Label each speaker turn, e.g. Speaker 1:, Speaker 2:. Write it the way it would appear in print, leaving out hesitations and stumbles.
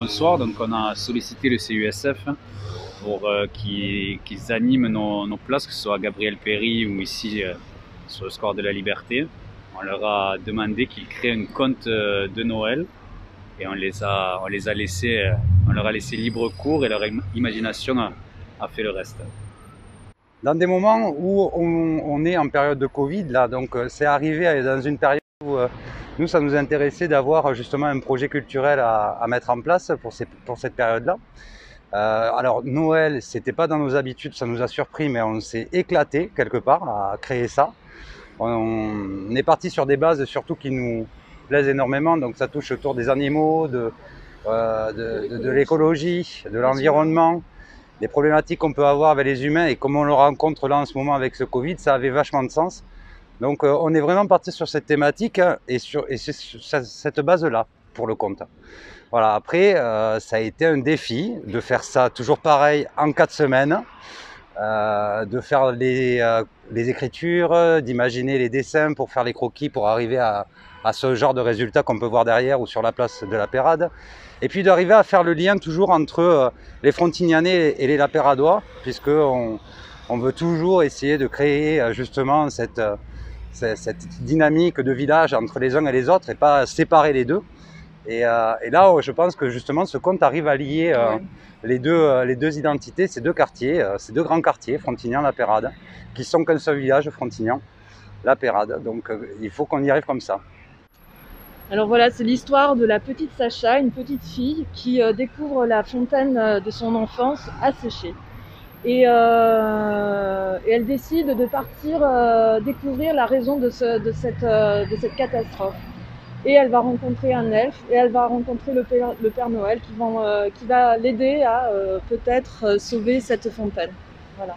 Speaker 1: Bonsoir, donc on a sollicité le CUSF pour qu'ils animent nos places, que ce soit à Gabriel Péry ou ici sur le square de la Liberté. On leur a demandé qu'ils créent un conte de Noël et on les a laissés, on leur a laissé libre cours et leur imagination a fait le reste.
Speaker 2: Dans des moments où on est en période de Covid, là, donc c'est arrivé dans une période où nous, ça nous intéressait d'avoir justement un projet culturel à mettre en place pour cette période-là. Alors Noël, c'était pas dans nos habitudes, ça nous a surpris, mais on s'est éclaté quelque part à créer ça. On est parti sur des bases surtout qui nous plaisent énormément, donc ça touche autour des animaux, de l'écologie, de l'environnement, les problématiques qu'on peut avoir avec les humains et comme on le rencontre là en ce moment avec ce Covid, ça avait vachement de sens. Donc on est vraiment parti sur cette thématique et c'est sur cette base-là pour le conte. Voilà, après, ça a été un défi de faire ça toujours pareil en 4 semaines, de faire les écritures, d'imaginer les dessins pour faire les croquis, pour arriver à ce genre de résultat qu'on peut voir derrière ou sur la place de la Pérade. Et puis d'arriver à faire le lien toujours entre les Frontignanais et les Lapéradois, puisqu'on veut toujours essayer de créer justement cette dynamique de village entre les uns et les autres et pas séparer les deux. Et là, je pense que justement, ce conte arrive à lier les deux identités, ces deux quartiers, ces deux grands quartiers, Frontignan, Pérade, qui sont qu'un seul village, Frontignan, Pérade. Donc, il faut qu'on y arrive comme ça.
Speaker 3: Alors voilà, c'est l'histoire de la petite Sacha, une petite fille qui découvre la fontaine de son enfance asséchée. Et elle décide de partir découvrir la raison de cette catastrophe. Et elle va rencontrer un elfe et elle va rencontrer le Père Noël qui va l'aider à peut-être sauver cette fontaine. Voilà.